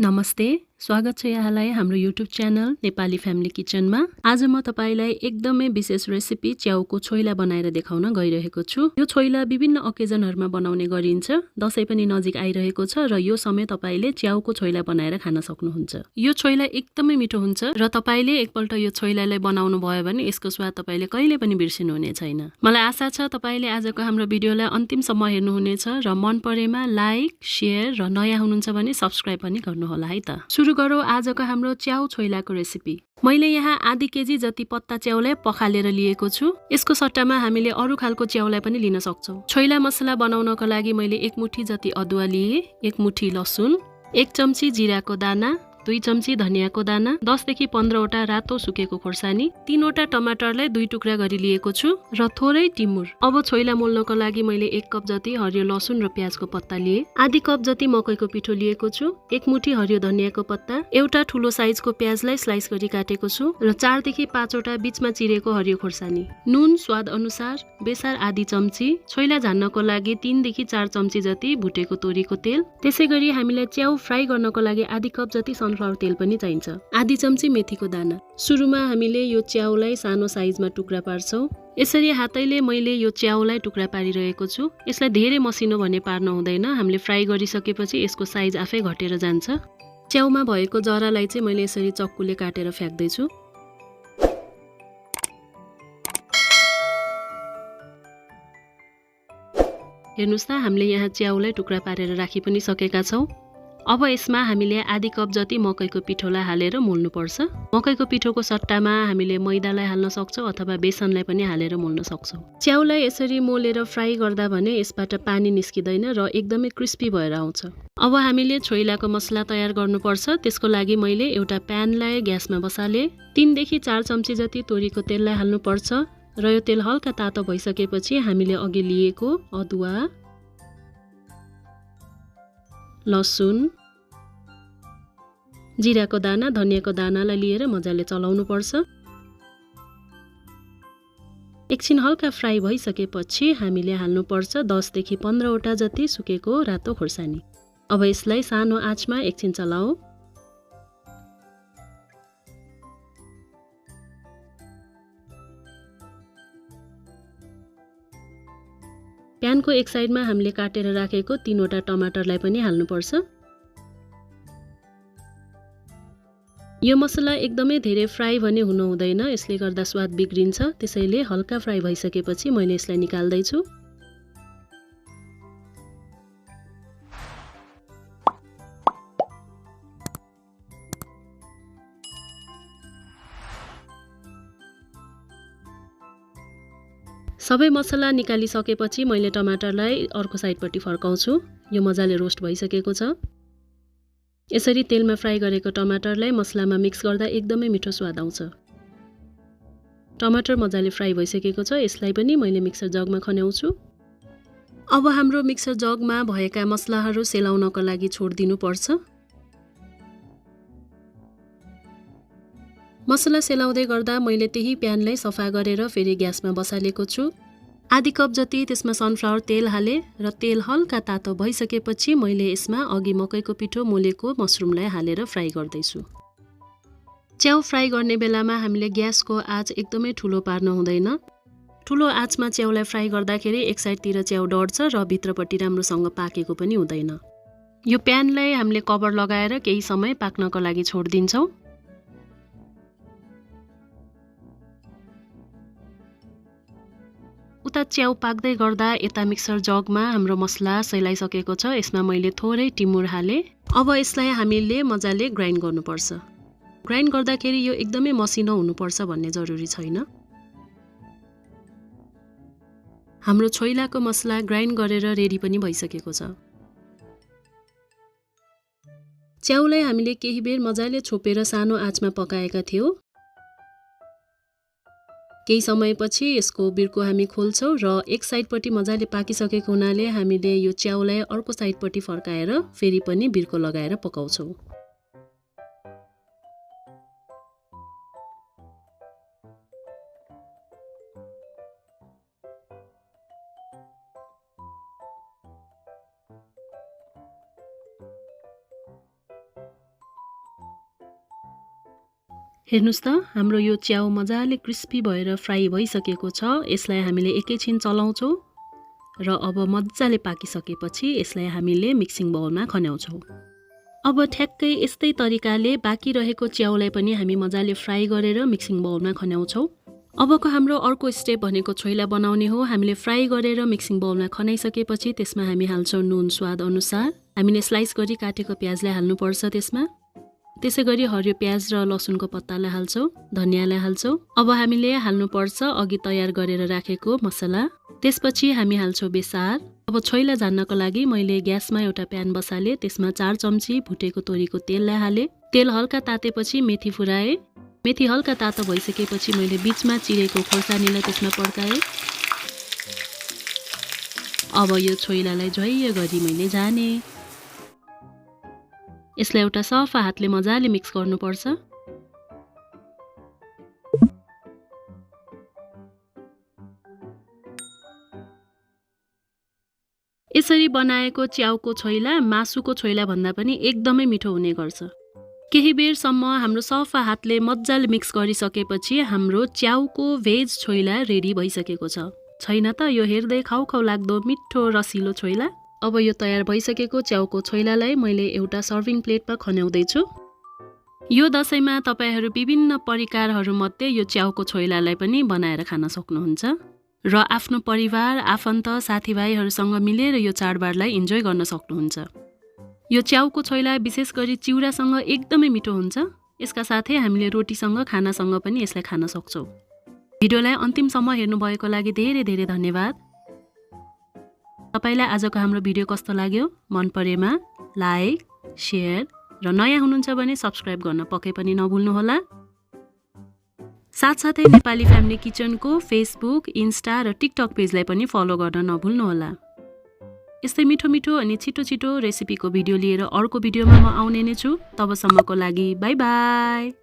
नमस्ते, स्वागत छ यहाँलाई हाम्रो YouTube च्यानल नेपाली फ्यामिली किचनमा। आज म तपाईलाई एकदमै विशेष रेसिपी च्याउको छोइला बनाएर देखाउन गइरहेको छु। यो छोइला विभिन्न ओकेजनहरुमा बनाउने गरिन्छ। दशैं पनि नजिक आइरहेको छ र यो समय तपाईले च्याउको छोइला बनाएर खान सक्नुहुन्छ। यो छोइला एकदमै मिठो हुन्छ र तपाईले एकपल्ट यो छोइलालाई बनाउनु भयो भने यसको स्वाद तपाईले कहिले पनि बिर्सिनु हुने छैन। मलाई आशा छ तपाईले आजको हाम्रो भिडियोलाई अन्तिमसम्म हेर्नुहुनेछ र मन परेमा लाइक, शेयर र नयाँ हुनुहुन्छ भने सब्स्क्राइब पनि गर्नुहोला है त। सुरु गरौँ आजको हाम्रो च्याउ छोइलाको रेसिपी। मैले यहाँ आधी केजी जति पत्ता च्याउलाई पखालेर लिएको छु। यसको सट्टामा हामीले अरु खालको च्याउलाई पनि लिन सक्छौं। छोइला मसला बनाउनको लागि मैले 1 मुठी जति अदुवा लिए, 1 मुठी लसुन, 1 चम्ची जिराको दाना, 2 चम्ची धनियाको दाना, 10 देखि 15 वटा रातो सुकेको खोर्सानी, 3 वटा टमाटरलाई 2 टुक्रा गरी लिएको छु र थोरै टिमुर। अब छोइला मोल्नको लागि मैले 1 कप जति हरियो लसुन र प्याजको पत्ता लिए, आधी कप जति मकैको पिठो लिएको छु, 1 मुठी हरियो धनियाको पत्ता, एउटा ठूलो साइजको प्याजलाई स्लाइस गरी काटेको छु र 4 देखि 5 वटा बीचमा चिरेको हरियो खोर्सानी, नुन स्वाद अनुसार, बेसार आधी चम्ची, छोइला झान्नको लागि 3 देखि 4 चम्ची जति भुटेको तोरीको तेल। त्यसैगरी हामीलाई च्याउ फ्राई गर्नको लागि आधी कप जति सनफ्लावर तेल पनि चाहिन्छ, आधी चम्ची मेथीको दाना। सुरुमा हामीले यो च्याउलाई सानो साइजमा टुक्रा पार्छौं। यसरी हातैले मैले यो च्याउलाई टुक्रा पारिरहेको छु। यसलाई धेरै मसिनो भने पार्न हुँदैन, हामीले फ्राई गरिसकेपछि यसको साइज आफै घटेर जान्छ। च्याउमा भएको जरालाई चाहिँ मैले यसरी चक्कुले काटेर फ्याक्दै छु। हेर्नुस् त हामीले यहाँ च्याउलाई टुक्रा पारेर राखि पनि सकेका छौं। अब यसमा हामीले आधी कप जति मकैको पिठोलाई हालेर मोल्नु पर्छ। मकैको पिठोको सट्टामा हामीले मैदालाई हाल्न सक्छौं अथवा बेसनलाई पनि हालेर मोल्न सक्छौं। च्याउलाई यसरी मोलेर फ्राई गर्दा भने यसबाट पानी निस्किदैन र एकदमै क्रिस्पी भएर आउँछ। अब हामीले छोइलाको मसला तयार गर्नुपर्छ। त्यसको लागि मैले एउटा प्यानलाई ग्यासमा बसाले, 3 देखि 4 चम्ची जति तोरीको तेललाई हाल्नु पर्छ र यो तेल हल्का तातो भइसकेपछि हामीले अघि लिएको अदुवा, लसुन, जिराको दाना, धनियाको दानालाई लिएर मजाले चलाउनु पर्छ। एकछिन हल्का फ्राई भइसकेपछि हामीले हाल्नु पर्छ 10 देखि 15 वटा जति सुकेको रातो खोर्सानी। अब यसलाई सानो आँचमा एकछिन चलाऊ। प्यानको एक साइडमा हामीले काटेर राखेको 3 वटा टमाटरलाई पनि हाल्नु पर्छ। यो मसला एकदमै धेरै फ्राई भने हुनु हुँदैन, यसले गर्दा स्वाद बिग्रिन्छ। त्यसैले हल्का फ्राई भइसकेपछि मैले यसलाई निकाल्दै छु। सबै मसला निकालिसकेपछि मैले टमाटरलाई अर्को साइडपट्टि फर्काउँछु। यो मजाले रोस्ट भइसकेको छ। यसरी तेलमा फ्राई गरेको टमाटरलाई मसलामा मिक्स गर्दा एकदमै मिठो स्वाद आउँछ। टमाटर मजाले फ्राई भइसकेको छ। यसलाई पनि मैले मिक्सर जगमा खन्याउँछु। अब हाम्रो मिक्सर जगमा भएका मसलाहरू सेलाउनको लागि छोड्दिनु पर्छ। मसला सेलाउँदै गर्दा मैले त्यही प्यानलाई सफा गरेर फेरि ग्यासमा बसालेको छु। आधी कप जति त्यसमा सनफ्लावर तेल हाले र तेल हल्का तातो भइसकेपछि मैले यसमा अघि मकैको पिठो मोलेको मसरुमलाई हालेर फ्राई गर्दैछु। च्याउ फ्राई गर्ने बेलामा हामीले ग्यासको आँच एकदमै ठुलो पार्न हुँदैन। ठुलो आँचमा च्याउलाई फ्राई गर्दाखेरि एक साइडतिर च्याउ डढ्छ र भित्रपट्टि राम्रोसँग पाकेको पनि हुँदैन। यो प्यानलाई हामीले कभर लगाएर केही समय पाक्नको लागि छोड्दिन्छौं। उता च्याउ पाक्दै गर्दा यता मिक्सर जगमा हाम्रो मसला सेलाइसकेको छ। यसमा मैले थोरै टिमुर हाले। अब यसलाई हामीले मजाले ग्राइन्ड गर्नुपर्छ। ग्राइन्ड गर्दाखेरि यो एकदमै मसिनो हुनुपर्छ भन्ने जरुरी छैन। हाम्रो छोइलाको मसला ग्राइन्ड गरेर रेडी पनि भइसकेको छ। च्याउलाई हामीले केही बेर मजाले छोपेर सानो आँचमा पकाएका थियौं। केही समयपछि यसको बिर्को हामी खोल्छौं र एक साइडपट्टि मजाले पाकिसकेको हुनाले हामीले यो च्याउलाई अर्को साइडपट्टि फर्काएर फेरि पनि बिर्को लगाएर पकाउँछौं। हेर्नुस् त हाम्रो यो च्याउ मजाले क्रिस्पी भएर फ्राई भइसकेको छ। यसलाई हामीले एकैछिन चलाउँछौं र अब मजाले पाकिसकेपछि यसलाई हामीले मिक्सिङ बाउलमा खन्याउँछौं। अब ठ्याक्कै यस्तै तरिकाले बाँकी रहेको च्याउलाई पनि हामी मजाले फ्राई गरेर मिक्सिङ बाउलमा खन्याउँछौं। अबको हाम्रो अर्को स्टेप भनेको छोइला बनाउने हो। हामीले फ्राई गरेर मिक्सिङ बाउलमा खनाइसकेपछि त्यसमा हामी हाल्छौं नुन स्वाद अनुसार। हामीले स्लाइस गरी काटेको प्याजलाई हाल्नुपर्छ त्यसमा। त्यसैगरी हरियो प्याज र लसुनको पत्तालाई हाल्छौं, धनियालाई हाल्छौं। अब हामीले हाल्नुपर्छ अघि तयार गरेर राखेको मसला। त्यसपछि हामी हाल्छौं बेसार। अब छोइला झान्नको लागि मैले ग्यासमा एउटा प्यान बसाले, त्यसमा 4 चम्ची भुटेको तोरीको तेललाई हाले। तेल हल्का तातेपछि मेथी फुराए। मेथी हल्का तातो भइसकेपछि मैले बीचमा चिरेको खोर्सानीलाई त्यसमा पड्काए। अब यो छोइलालाई झ्वाइय गरी मैले झाने। यसलाई एउटा सफा हातले मजाले मिक्स गर्नुपर्छ। यसरी बनाएको च्याउको छोइला मासुको छोइला भन्दा पनि एकदमै मिठो हुने गर्छ। केही बेरसम्म हाम्रो सफा हातले मजाले मिक्स गरिसकेपछि हाम्रो च्याउको भेज छोइला रेडी भइसकेको छ। छैन त यो हेर्दै खाउ लाग्दो मिठो रसिलो छोइला। अब यो तयार भइसकेको च्याउको छोइलालाई मैले एउटा सर्भिङ प्लेटमा खन्याउँदै छु। यो दशैंमा तपाईहरु विभिन्न परिकारहरूमध्ये यो च्याउको छोइलालाई पनि बनाएर खान सक्नुहुन्छ र आफ्नो परिवार, आफन्त, साथीभाइहरूसँग मिलेर यो चाडबाडलाई इन्जोय गर्न सक्नुहुन्छ। यो च्याउको छोइला विशेष गरी चिउरासँग एकदमै मिठो हुन्छ। यसका साथै हामीले रोटीसँग, खानासँग पनि यसलाई खान सक्छौं। भिडियोलाई अन्तिमसम्म हेर्नु भएको लागि धेरै धेरै धन्यवाद। तपाईलाई आजको हाम्रो भिडियो कस्तो लाग्यो? मन परेमा लाइक, शेयर र नयाँ हुनुहुन्छ भने सब्स्क्राइब गर्न पक्कै पनि नभुल्नुहोला। साथसाथै नेपाली फ्यामिली किचनको फेसबुक, इन्स्टा र टिकटक पेजलाई पनि फलो गर्न नभुल्नुहोला। यस्तै मिठो मिठो अनि छिटो छिटो रेसिपीको भिडियो लिएर अर्को भिडियोमा म आउने नै छु। तबसम्मको लागि बाइ बाइ।